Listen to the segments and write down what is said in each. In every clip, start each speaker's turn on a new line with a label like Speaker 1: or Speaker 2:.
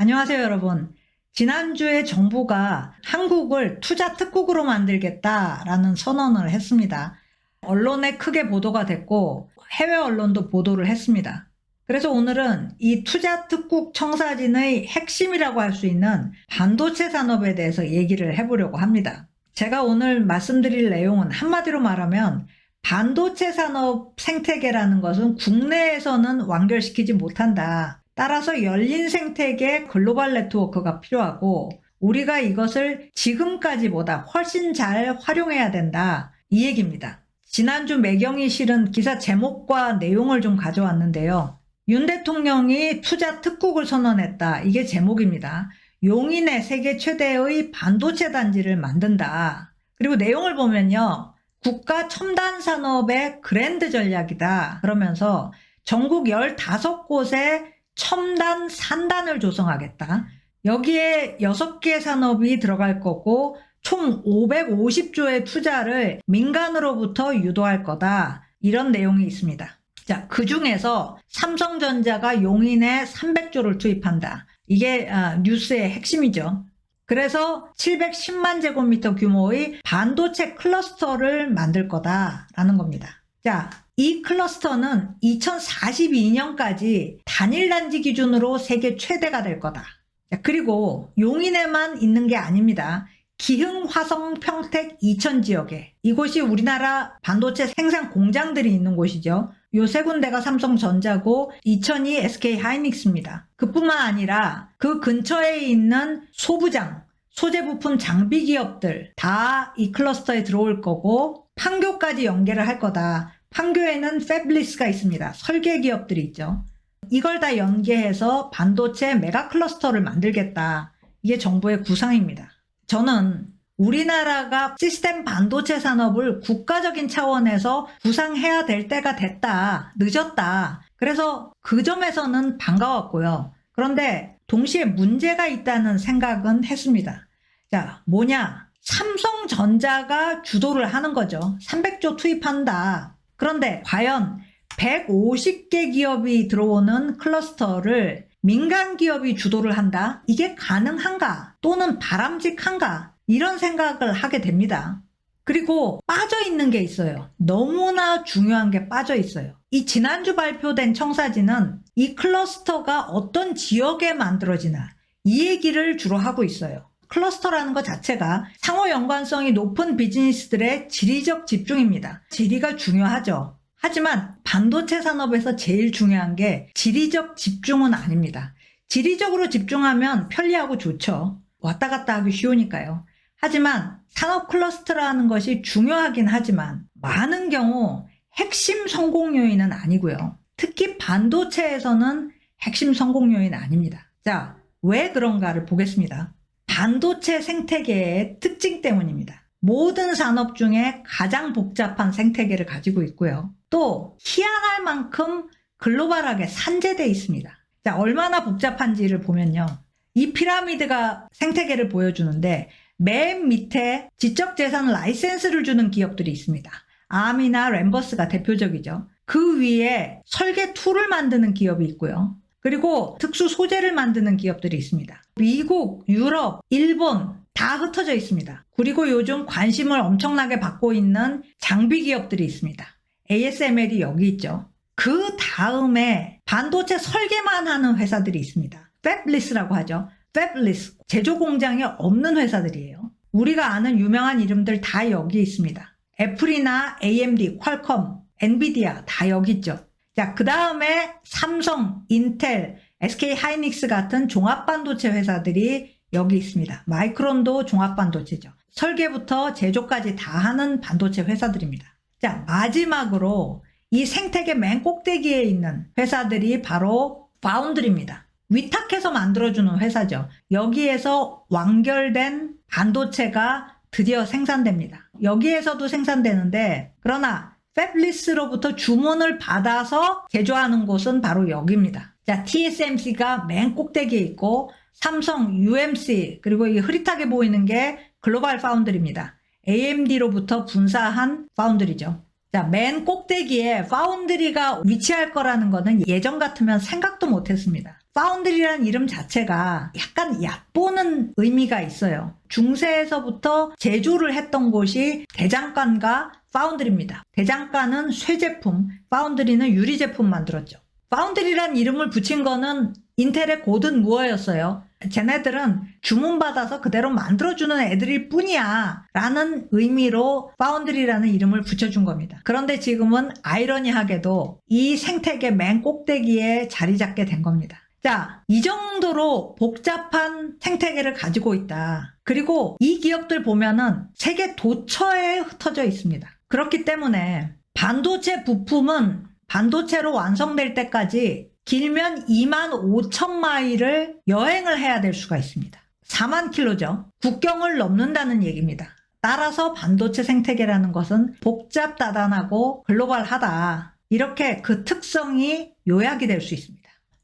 Speaker 1: 안녕하세요, 여러분. 지난주에 정부가 한국을 투자 특국으로 만들겠다라는 선언을 했습니다. 언론에 크게 보도가 됐고 해외 언론도 보도를 했습니다. 그래서 오늘은 이 투자 특국 청사진의 핵심이라고 할 수 있는 반도체 산업에 대해서 얘기를 해보려고 합니다. 제가 오늘 말씀드릴 내용은 한마디로 말하면 반도체 산업 생태계라는 것은 국내에서는 완결시키지 못한다. 따라서 열린 생태계 글로벌 네트워크가 필요하고 우리가 이것을 지금까지보다 훨씬 잘 활용해야 된다. 이 얘기입니다. 지난주 매경이 실은 기사 제목과 내용을 좀 가져왔는데요. 윤 대통령이 투자 특국을 선언했다. 이게 제목입니다. 용인에 세계 최대의 반도체 단지를 만든다. 그리고 내용을 보면요. 국가 첨단 산업의 그랜드 전략이다. 그러면서 전국 15곳에 첨단 산단을 조성하겠다. 여기에 6개 산업이 들어갈 거고 총 550조의 투자를 민간으로부터 유도할 거다. 이런 내용이 있습니다. 자, 그 중에서 삼성전자가 용인에 300조를 투입한다. 이게 뉴스의 핵심이죠. 그래서 710만 제곱미터 규모의 반도체 클러스터를 만들 거다라는 겁니다. 자, 이 클러스터는 2042년까지 단일 단지 기준으로 세계 최대가 될 거다. 자, 그리고 용인에만 있는 게 아닙니다. 기흥, 화성, 평택, 이천 지역에 이곳이 우리나라 반도체 생산 공장들이 있는 곳이죠. 요 세 군데가 삼성전자고 이천이 SK하이닉스입니다. 그뿐만 아니라 그 근처에 있는 소부장, 소재 부품 장비 기업들 다 이 클러스터에 들어올 거고 판교까지 연계를 할 거다. 판교에는 패블리스가 있습니다. 설계 기업들이 있죠. 이걸 다 연계해서 반도체 메가 클러스터를 만들겠다. 이게 정부의 구상입니다. 저는 우리나라가 시스템 반도체 산업을 국가적인 차원에서 구상해야 될 때가 됐다. 늦었다. 그래서 그 점에서는 반가웠고요. 그런데 동시에 문제가 있다는 생각은 했습니다. 자, 뭐냐? 삼성전자가 주도를 하는 거죠. 300조 투입한다. 그런데 과연 150개 기업이 들어오는 클러스터를 민간 기업이 주도를 한다? 이게 가능한가? 또는 바람직한가? 이런 생각을 하게 됩니다. 그리고 빠져 있는 게 있어요. 너무나 중요한 게 빠져 있어요. 이 지난주 발표된 청사진은 이 클러스터가 어떤 지역에 만들어지나 이 얘기를 주로 하고 있어요. 클러스터라는 것 자체가 상호 연관성이 높은 비즈니스들의 지리적 집중입니다. 지리가 중요하죠. 하지만 반도체 산업에서 제일 중요한 게 지리적 집중은 아닙니다. 지리적으로 집중하면 편리하고 좋죠. 왔다 갔다 하기 쉬우니까요. 하지만 산업 클러스터라는 것이 중요하긴 하지만 많은 경우 핵심 성공 요인은 아니고요. 특히 반도체에서는 핵심 성공 요인은 아닙니다. 자, 왜 그런가를 보겠습니다. 반도체 생태계의 특징 때문입니다. 모든 산업 중에 가장 복잡한 생태계를 가지고 있고요. 또 희한할 만큼 글로벌하게 산재되어 있습니다. 자, 얼마나 복잡한지를 보면요. 이 피라미드가 생태계를 보여주는데 맨 밑에 지적재산 라이센스를 주는 기업들이 있습니다. 암이나 램버스가 대표적이죠. 그 위에 설계 툴을 만드는 기업이 있고요. 그리고 특수 소재를 만드는 기업들이 있습니다. 미국, 유럽, 일본 다 흩어져 있습니다. 그리고 요즘 관심을 엄청나게 받고 있는 장비 기업들이 있습니다. ASML이 여기 있죠. 그 다음에 반도체 설계만 하는 회사들이 있습니다. 패블리스라고 하죠. 패블리스, 제조 공장이 없는 회사들이에요. 우리가 아는 유명한 이름들 다 여기 있습니다. 애플이나 AMD, 퀄컴, 엔비디아 다 여기 있죠. 자, 그 다음에 삼성, 인텔, SK하이닉스 같은 종합반도체 회사들이 여기 있습니다. 마이크론도 종합반도체죠. 설계부터 제조까지 다 하는 반도체 회사들입니다. 자, 마지막으로 이 생태계 맨 꼭대기에 있는 회사들이 바로 파운드리입니다. 위탁해서 만들어주는 회사죠. 여기에서 완결된 반도체가 드디어 생산됩니다. 여기에서도 생산되는데 그러나 패블리스로부터 주문을 받아서 제조하는 곳은 바로 여기입니다. 자, TSMC가 맨 꼭대기에 있고 삼성, UMC 그리고 이 흐릿하게 보이는 게 글로벌 파운드리입니다. AMD로부터 분사한 파운드리죠. 자, 맨 꼭대기에 파운드리가 위치할 거라는 거는 예전 같으면 생각도 못했습니다. 파운드리라는 이름 자체가 약간 얕보는 의미가 있어요. 중세에서부터 제조를 했던 곳이 대장간과 파운드리입니다. 대장간은 쇠제품, 파운드리는 유리제품 만들었죠. 파운드리라는 이름을 붙인 거는 인텔의 고든 무어였어요. 쟤네들은 주문받아서 그대로 만들어주는 애들일 뿐이야 라는 의미로 파운드리라는 이름을 붙여준 겁니다. 그런데 지금은 아이러니하게도 이 생태계 맨 꼭대기에 자리 잡게 된 겁니다. 자, 이 정도로 복잡한 생태계를 가지고 있다. 그리고 이 기업들 보면은 세계 도처에 흩어져 있습니다. 그렇기 때문에 반도체 부품은 반도체로 완성될 때까지 길면 25,000마일을 여행을 해야 될 수가 있습니다. 4만 킬로죠. 국경을 넘는다는 얘기입니다. 따라서 반도체 생태계라는 것은 복잡다단하고 글로벌하다. 이렇게 그 특성이 요약이 될 수 있습니다.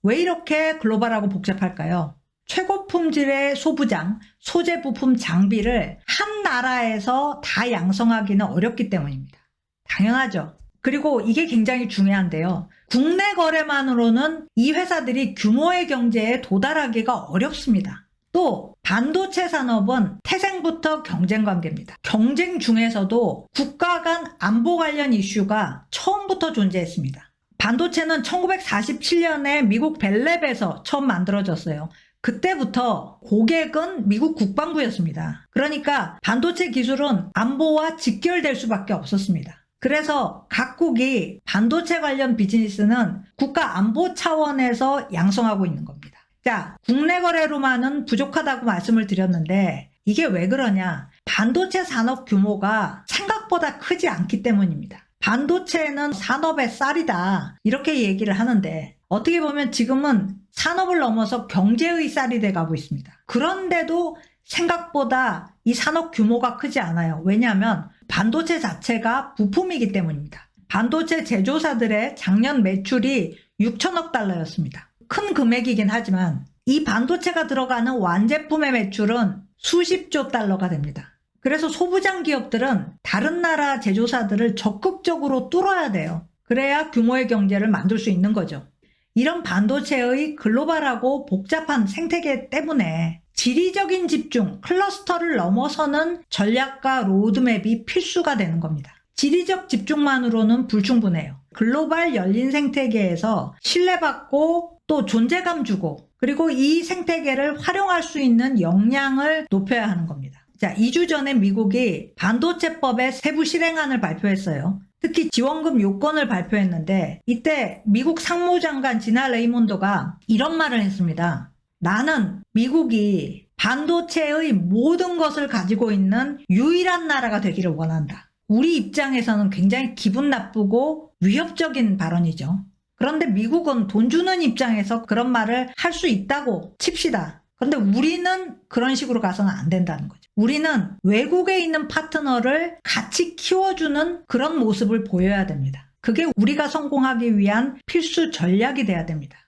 Speaker 1: 왜 이렇게 글로벌하고 복잡할까요? 최고 품질의 소부장, 소재 부품 장비를 한 나라에서 다 양성하기는 어렵기 때문입니다. 당연하죠. 그리고 이게 굉장히 중요한데요. 국내 거래만으로는 이 회사들이 규모의 경제에 도달하기가 어렵습니다. 또 반도체 산업은 태생부터 경쟁 관계입니다. 경쟁 중에서도 국가 간 안보 관련 이슈가 처음부터 존재했습니다. 반도체는 1947년에 미국 벨랩에서 처음 만들어졌어요. 그때부터 고객은 미국 국방부였습니다. 그러니까 반도체 기술은 안보와 직결될 수밖에 없었습니다. 그래서 각국이 반도체 관련 비즈니스는 국가 안보 차원에서 양성하고 있는 겁니다. 자, 국내 거래로만은 부족하다고 말씀을 드렸는데 이게 왜 그러냐? 반도체 산업 규모가 생각보다 크지 않기 때문입니다. 반도체는 산업의 쌀이다 이렇게 얘기를 하는데 어떻게 보면 지금은 산업을 넘어서 경제의 쌀이 돼가고 있습니다. 그런데도 생각보다 이 산업 규모가 크지 않아요. 왜냐하면 반도체 자체가 부품이기 때문입니다. 반도체 제조사들의 작년 매출이 6천억 달러였습니다. 큰 금액이긴 하지만 이 반도체가 들어가는 완제품의 매출은 수십조 달러가 됩니다. 그래서 소부장 기업들은 다른 나라 제조사들을 적극적으로 뚫어야 돼요. 그래야 규모의 경제를 만들 수 있는 거죠. 이런 반도체의 글로벌하고 복잡한 생태계 때문에 지리적인 집중, 클러스터를 넘어서는 전략과 로드맵이 필수가 되는 겁니다. 지리적 집중만으로는 불충분해요. 글로벌 열린 생태계에서 신뢰받고 또 존재감 주고 그리고 이 생태계를 활용할 수 있는 역량을 높여야 하는 겁니다. 자, 2주 전에 미국이 반도체법의 세부 실행안을 발표했어요. 특히 지원금 요건을 발표했는데 이때 미국 상무장관 지나 레이몬도가 이런 말을 했습니다. 나는 미국이 반도체의 모든 것을 가지고 있는 유일한 나라가 되기를 원한다. 우리 입장에서는 굉장히 기분 나쁘고 위협적인 발언이죠. 그런데 미국은 돈 주는 입장에서 그런 말을 할 수 있다고 칩시다. 그런데 우리는 그런 식으로 가서는 안 된다는 거죠. 우리는 외국에 있는 파트너를 같이 키워주는 그런 모습을 보여야 됩니다. 그게 우리가 성공하기 위한 필수 전략이 돼야 됩니다.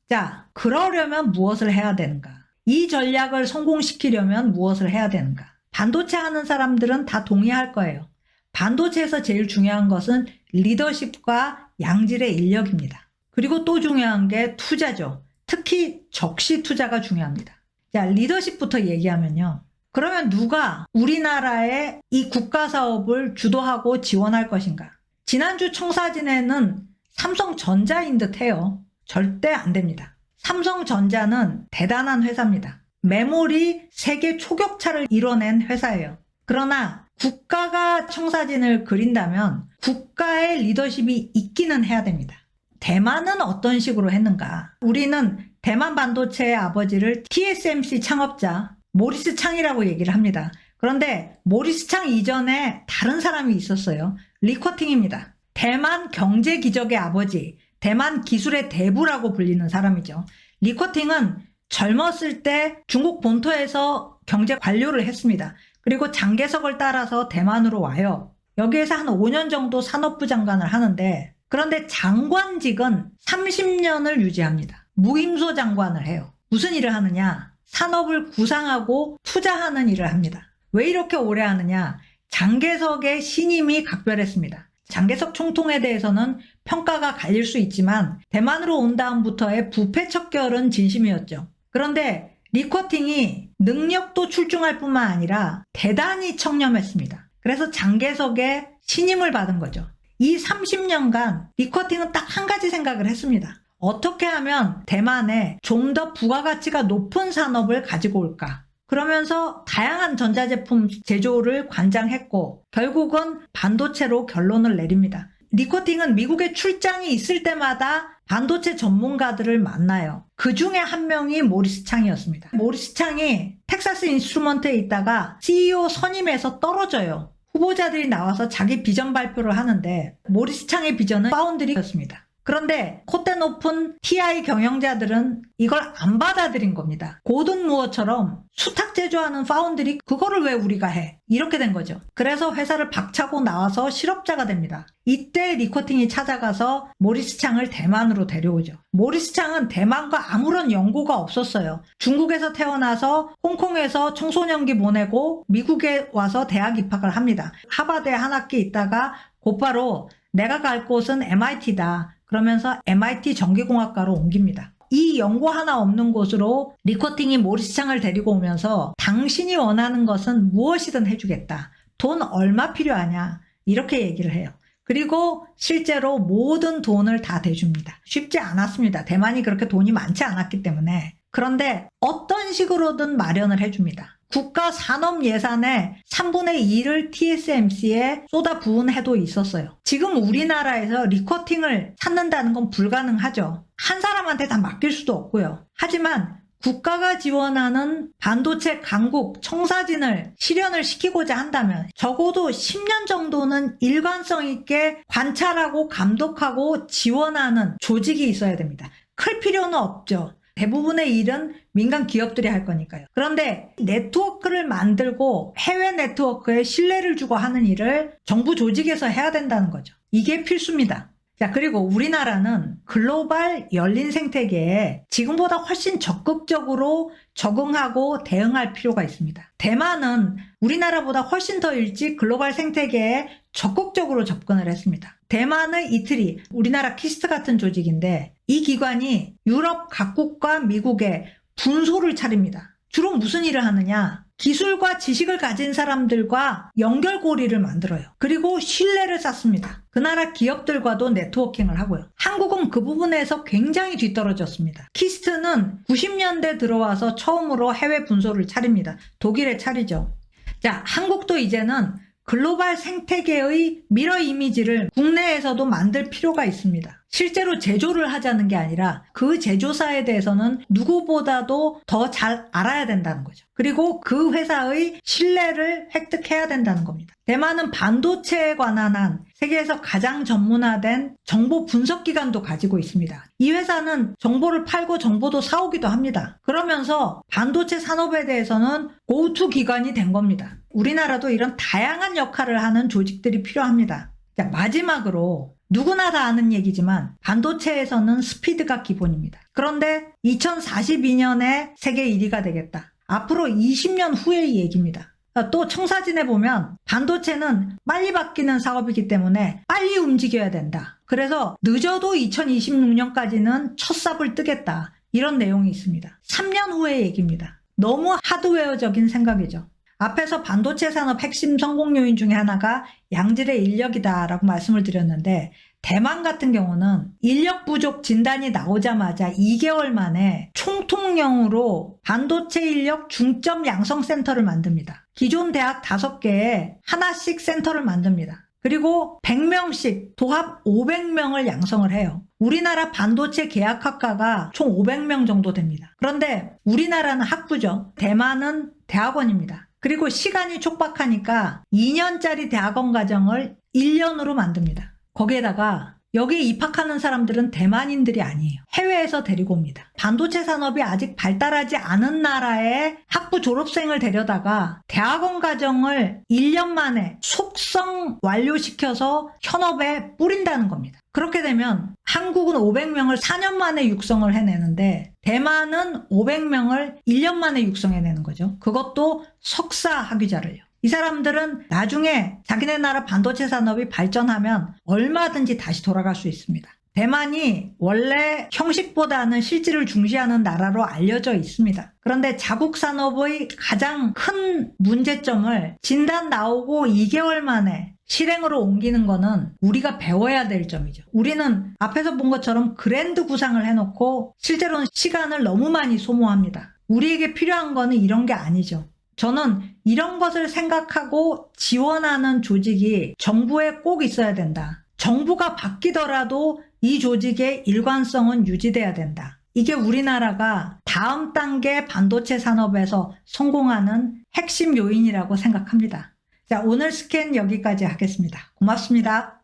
Speaker 1: 자, 그러려면 무엇을 해야 되는가? 이 전략을 성공시키려면 무엇을 해야 되는가? 반도체 하는 사람들은 다 동의할 거예요. 반도체에서 제일 중요한 것은 리더십과 양질의 인력입니다. 그리고 또 중요한 게 투자죠. 특히 적시 투자가 중요합니다. 자, 리더십부터 얘기하면요. 그러면 누가 우리나라의 이 국가 사업을 주도하고 지원할 것인가? 지난주 청사진에는 삼성전자인 듯해요. 절대 안 됩니다. 삼성전자는 대단한 회사입니다. 메모리 세계 초격차를 이뤄낸 회사예요. 그러나 국가가 청사진을 그린다면 국가의 리더십이 있기는 해야 됩니다. 대만은 어떤 식으로 했는가? 우리는 대만 반도체의 아버지를 TSMC 창업자 모리스 창이라고 얘기를 합니다. 그런데 모리스 창 이전에 다른 사람이 있었어요. 리커팅입니다. 대만 경제 기적의 아버지, 대만 기술의 대부라고 불리는 사람이죠. 리커팅은 젊었을 때 중국 본토에서 경제 관료를 했습니다. 그리고 장개석을 따라서 대만으로 와요. 여기에서 한 5년 정도 산업부 장관을 하는데 그런데 장관직은 30년을 유지합니다. 무임소 장관을 해요. 무슨 일을 하느냐? 산업을 구상하고 투자하는 일을 합니다. 왜 이렇게 오래 하느냐? 장개석의 신임이 각별했습니다. 장개석 총통에 대해서는 평가가 갈릴 수 있지만 대만으로 온 다음부터의 부패 척결은 진심이었죠. 그런데 리커팅이 능력도 출중할 뿐만 아니라 대단히 청렴했습니다. 그래서 장개석의 신임을 받은 거죠. 이 30년간 리커팅은 딱 한 가지 생각을 했습니다. 어떻게 하면 대만에 좀 더 부가가치가 높은 산업을 가지고 올까? 그러면서 다양한 전자제품 제조를 관장했고 결국은 반도체로 결론을 내립니다. 리커팅은 미국에 출장이 있을 때마다 반도체 전문가들을 만나요. 그 중에 한 명이 모리스 창이었습니다. 모리스 창이 텍사스 인스트루먼트에 있다가 CEO 선임에서 떨어져요. 후보자들이 나와서 자기 비전 발표를 하는데 모리스 창의 비전은 파운드리였습니다. 그런데 콧대 높은 TI 경영자들은 이걸 안 받아들인 겁니다. 고든 무어처럼 수탁 제조하는 파운드리 그거를 왜 우리가 해? 이렇게 된 거죠. 그래서 회사를 박차고 나와서 실업자가 됩니다. 이때 리커팅이 찾아가서 모리스 창을 대만으로 데려오죠. 모리스 창은 대만과 아무런 연고가 없었어요. 중국에서 태어나서 홍콩에서 청소년기 보내고 미국에 와서 대학 입학을 합니다. 하버드에 한 학기 있다가 곧바로 내가 갈 곳은 MIT다. 그러면서 MIT 전기공학과로 옮깁니다. 이 연고 하나 없는 곳으로 리커팅이 모리스 창을 데리고 오면서 당신이 원하는 것은 무엇이든 해주겠다. 돈 얼마 필요하냐? 이렇게 얘기를 해요. 그리고 실제로 모든 돈을 다 대줍니다. 쉽지 않았습니다. 대만이 그렇게 돈이 많지 않았기 때문에. 그런데 어떤 식으로든 마련을 해줍니다. 국가 산업 예산의 3분의 2를 TSMC에 쏟아부은 해도 있었어요. 지금 우리나라에서 리커팅을 찾는다는 건 불가능하죠. 한 사람한테 다 맡길 수도 없고요. 하지만 국가가 지원하는 반도체 강국 청사진을 실현을 시키고자 한다면 적어도 10년 정도는 일관성 있게 관찰하고 감독하고 지원하는 조직이 있어야 됩니다. 클 필요는 없죠. 대부분의 일은 민간 기업들이 할 거니까요. 그런데 네트워크를 만들고 해외 네트워크에 신뢰를 주고 하는 일을 정부 조직에서 해야 된다는 거죠. 이게 필수입니다. 자, 그리고 우리나라는 글로벌 열린 생태계에 지금보다 훨씬 적극적으로 적응하고 대응할 필요가 있습니다. 대만은 우리나라보다 훨씬 더 일찍 글로벌 생태계에 적극적으로 접근을 했습니다. 대만의 이틀이 우리나라 키스트 같은 조직인데 이 기관이 유럽 각국과 미국에 분소를 차립니다. 주로 무슨 일을 하느냐? 기술과 지식을 가진 사람들과 연결고리를 만들어요. 그리고 신뢰를 쌓습니다. 그 나라 기업들과도 네트워킹을 하고요. 한국은 그 부분에서 굉장히 뒤떨어졌습니다. 키스트는 90년대 들어와서 처음으로 해외 분소를 차립니다. 독일에 차리죠. 자, 한국도 이제는 글로벌 생태계의 미러 이미지를 국내에서도 만들 필요가 있습니다. 실제로 제조를 하자는 게 아니라 그 제조사에 대해서는 누구보다도 더 잘 알아야 된다는 거죠. 그리고 그 회사의 신뢰를 획득해야 된다는 겁니다. 대만은 반도체에 관한 한 세계에서 가장 전문화된 정보 분석 기관도 가지고 있습니다. 이 회사는 정보를 팔고 정보도 사오기도 합니다. 그러면서 반도체 산업에 대해서는 go-to 기관이 된 겁니다. 우리나라도 이런 다양한 역할을 하는 조직들이 필요합니다. 자, 마지막으로 누구나 다 아는 얘기지만 반도체에서는 스피드가 기본입니다. 그런데 2042년에 세계 1위가 되겠다. 앞으로 20년 후의 얘기입니다. 또 청사진에 보면 반도체는 빨리 바뀌는 사업이기 때문에 빨리 움직여야 된다. 그래서 늦어도 2026년까지는 첫 삽을 뜨겠다. 이런 내용이 있습니다. 3년 후의 얘기입니다. 너무 하드웨어적인 생각이죠. 앞에서 반도체 산업 핵심 성공 요인 중에 하나가 양질의 인력이다라고 말씀을 드렸는데 대만 같은 경우는 인력 부족 진단이 나오자마자 2개월 만에 총통령으로 반도체 인력 중점 양성 센터를 만듭니다. 기존 대학 5개에 하나씩 센터를 만듭니다. 그리고 100명씩 도합 500명을 양성을 해요. 우리나라 반도체 계약학과가 총 500명 정도 됩니다. 그런데 우리나라는 학부죠. 대만은 대학원입니다. 그리고 시간이 촉박하니까 2년짜리 대학원 과정을 1년으로 만듭니다. 거기에다가 여기에 입학하는 사람들은 대만인들이 아니에요. 해외에서 데리고 옵니다. 반도체 산업이 아직 발달하지 않은 나라의 학부 졸업생을 데려다가 대학원 과정을 1년 만에 속성 완료시켜서 현업에 뿌린다는 겁니다. 그렇게 되면 한국은 500명을 4년 만에 육성을 해내는데 대만은 500명을 1년 만에 육성해내는 거죠. 그것도 석사 학위자를요. 이 사람들은 나중에 자기네 나라 반도체 산업이 발전하면 얼마든지 다시 돌아갈 수 있습니다. 대만이 원래 형식보다는 실질을 중시하는 나라로 알려져 있습니다. 그런데 자국 산업의 가장 큰 문제점을 진단 나오고 2개월 만에 실행으로 옮기는 거는 우리가 배워야 될 점이죠. 우리는 앞에서 본 것처럼 그랜드 구상을 해놓고 실제로는 시간을 너무 많이 소모합니다. 우리에게 필요한 거는 이런 게 아니죠. 저는 이런 것을 생각하고 지원하는 조직이 정부에 꼭 있어야 된다. 정부가 바뀌더라도 이 조직의 일관성은 유지돼야 된다. 이게 우리나라가 다음 단계 반도체 산업에서 성공하는 핵심 요인이라고 생각합니다. 자, 오늘 스캔 여기까지 하겠습니다. 고맙습니다.